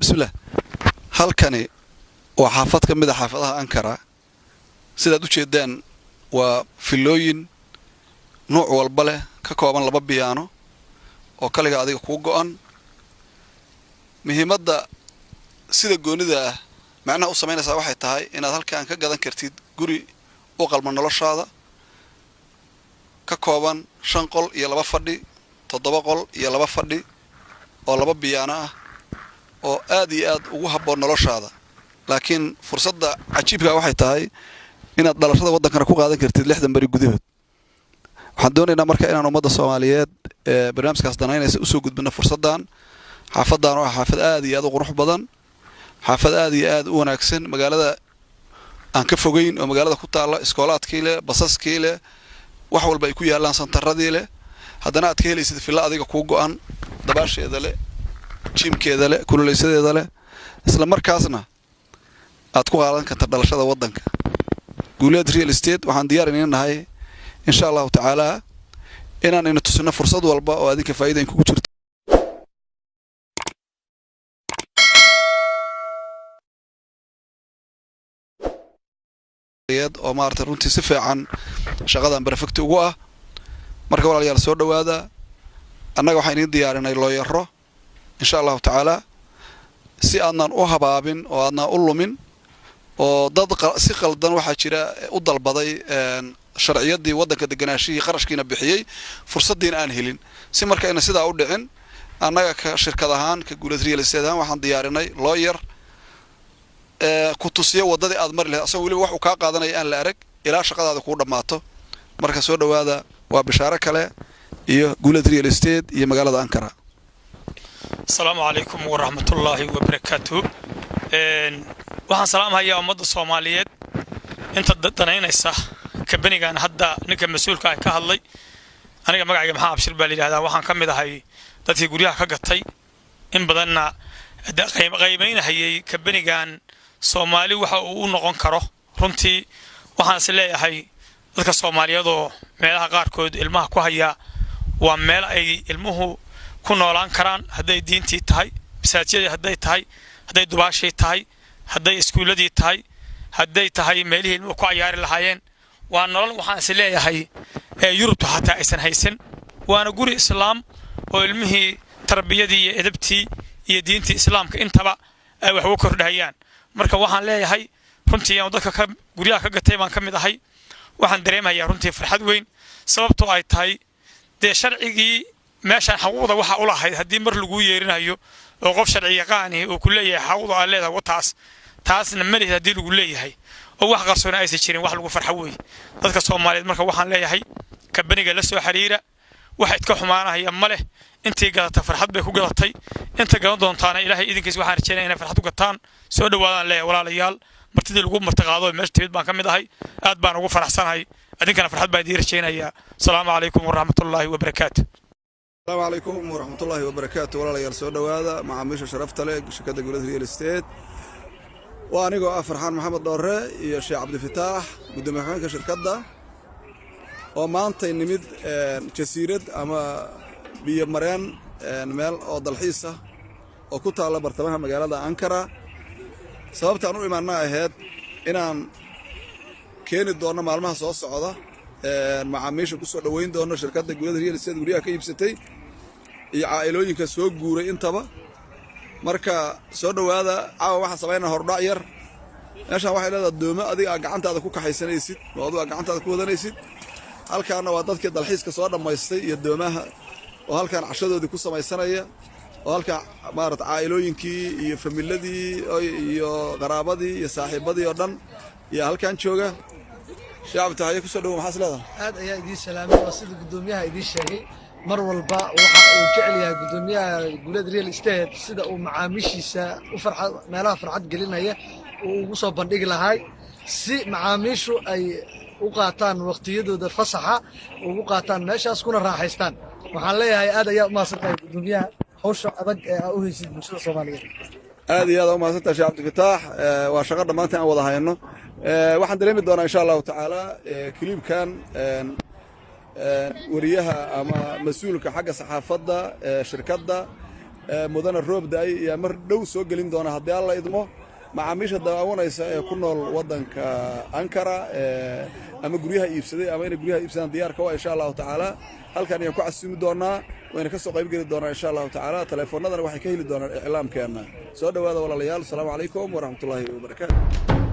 بسم الله halkani waa xaafad ka mid ah xaafadaha Ankara sidaad u jeedaan waa filooyin nooc walba leh ka kooban laba biyaano oo kaliga adiga ku go'an muhiimadda sida goonida macnaha u sameynaysa waxay tahay inaad halkaan ka gadan kartid guri oo qalma noloshaada ka kooban 5 qol iyo 2 fadhi 7 qol iyo 2 fadhi oo laba biyaano ah oo aad iyo aad ugu habboon noloshaada laakiin fursadda cajiibka waxay tahay inaad dhalashada waddankana ku qaadan kartid 6 bari gudahood waxaan doonaynaa marka inaan ummadda Soomaaliyeed barnaamijkaas danaynaysa u soo gudbino fursaddan xaafadan oo xaafad aad iyo aad u qurux badan xaafad aad iyo aad u wanaagsan magaalada aan ka fogeyn oo magaalada ku taala iskoolaadkii leh basaskii leh wax walba ay ku yaalaan santaradii leh haddana aad ka helaysid filla adiga ku go'an dabaasheeda leh jimkeeda leh kululeysadeeda leh isla markaasna aad ku qaadan karta dhalashada waddanka guuleed real estate waxaan diyaarinahay insha Allah ta'ala inaan ina tusino fursad walba oo adinka faa'iido ku jirto oo maarta runtii si fiican shaqadan perfect ugu ah marka walaalayaal soo dhawaada annaga waxaan idin diyaarinay looyaro insha Allah ta'ala si aanan u habaabin oo aanan u lumin oo dad si qaldan waxa jira u dalbaday sharciyadii waddanka deganaashii qarashkiina bixiyay fursadiina aan helin si marka ina sida u dhicin annaga ka shirkad ahaan ka guuleed real estate ahaan waxaan diyaarinay lawyer ku tusiyo wadadii aad mar leh asoo waliba wax uu ka qaadanay aan la arag ilaa shaqadaada ku dhamaato marka soo dhawaada waa bishaaro kale iyo guuleed real estate iyo magaalada Ankara السلام عليكم ورحمة الله وبركاته waxaan salaamayaa ummadda Soomaaliyeed inta dadanaynaysa kabanigan hadda ninka mas'uulka ah ka hadlay aniga magacayga maxaa abshir baa leeyahay waxaan ka mid ahay dadkii guryaha ka gatay in badanna qiimeynayay kabanigan Soomaali waxa uu noqon karo runtii waxaan is leeyahay dadka Soomaaliyeed oo meelaha qaarkood ilmaha ku haya waa meel ay ilmuhu ku noolaan karaan haday diintii tahay masaajidada haday tahay haday dubaashay tahay haday iskuuladii tahay haday tahay meelihii ilmuhu ku ciyaari lahaayeen waa nolol waxaan is leeyahay Yurubta xataa aysan haysan waana guri islaam oo ilmihii tarbiyadii iyo edebtii iyo diintii islaamka intaba ay wax u kordhayaan marka waxaan leeyahay runtii aan dadka guryaha ka gatay baan ka mid ahay waxaan dareemayaa runtii farxad weyn sababtoo ay tahay sharcigii meeshan xaquuqda waxa u lahayd hadii mar lagu yeerinayo oo qof sharci yaqaan ah oo ku leeyahay xaquuqda aan leedahay taasna ma leeyahay hadii lagu leeyahay oo wax qarsoon ay jirin wax lagu farxo weey dadka Soomaaliyeed marka waxaan leeyahay kabaniga la soo xiriira waxa idka xumaanaya ma leh intii gadata farxad bay ku gadatay inta gadan doontaana Ilaahay idinkiis waxaan rajaynayaa inay farxad u gataan soo dhawaadaan leeyahay walaalayaal martidii lagu martaqaado meesha timid baan ka mid ahay aad baan ugu faraxsanahay idinkana farxad baan idin rajaynayaa assalaamu calaykum waraxmatullaahi wabarakaatuh السلام عليكم ورحمة الله وبركاته ولا ليال سودا وهذا مع ميشو شرفت له شركة جولد ريال استيت وأنا جو فرحان محمد دورة يا شيخ عبد الفتاح قدام حكاية شركة ده وما أنت نمد كثيرة أما بيمران مال أو ضلحيسة وكنت على برطمانها مجال أنكرة سببت أنو إيماننا هاد إن كانت دورنا معلومة صوص عضة مع ميشو كسر دوين دورنا شركة جولد ريال استيت وريها كيف ستي iyo caa'ilooyinka soo guuray intaba marka soo dhawaada waxa sameeyna hordhac yar meesha waxa leedahay doomo adiga gacantaada ku kaxaysanaysid oo adiga gacantaada ku wadanaysid halkaana waa dadkii dalxiiska soo dhameystay iyo doomaha oo halkaan cashadoodii ku samaysanaya oo halka maarad caa'ilooyinkii iyo familiadii iyo qaraabadii iyo saaxiibadii oo dhan iyo halkaan jooga shacabta ay ku soo dhaw maxaa leedahay aad ayaa idin salaamay oo sida gudoomiyaha idin sheegay mar walba waxa uu jecel yahay gudoomiyaha guuleed real estate sida uu macaamiishiisa u farxad meelaha farxad gelinaya oo ugu soo bandhigi lahay si macaamiishu ay u qaataan waqtiyadooda fasaxa ugu qaataan meeshaas kuna raaxaystaan waxaan leeyahay aad ayaa u maasantahay gudoomiyaha hawsha adag ee u haysid bulshada Soomaaliyeed aad iyo aad u maasantahay Sheekh Abdi Fataax waa shaqo dhamaantii aan wada hayno waxaan dareemi doonaa insha Allah ta'ala klibkan wariyaha ama mas'uulka xagga saxaafadda shirkadda mudana roob da'ay iyo mar dhow soo gelin doona haddii alla idmo macaamiisha daawanaysa ee ku nool waddanka Ankara ama guryaha iibsaday ama inay guryaha iibsadaan diyaarka waa insha Allah taala halkan ayaan ku casumi doonaa wayna ka soo qayb gali doonaa insha Allah taala telefoonadana waxay ka heli doonaan iclaamkeena soo dhawaada walaalayaal assalaamu calaykum waraxmatullaahi wabarakaatuh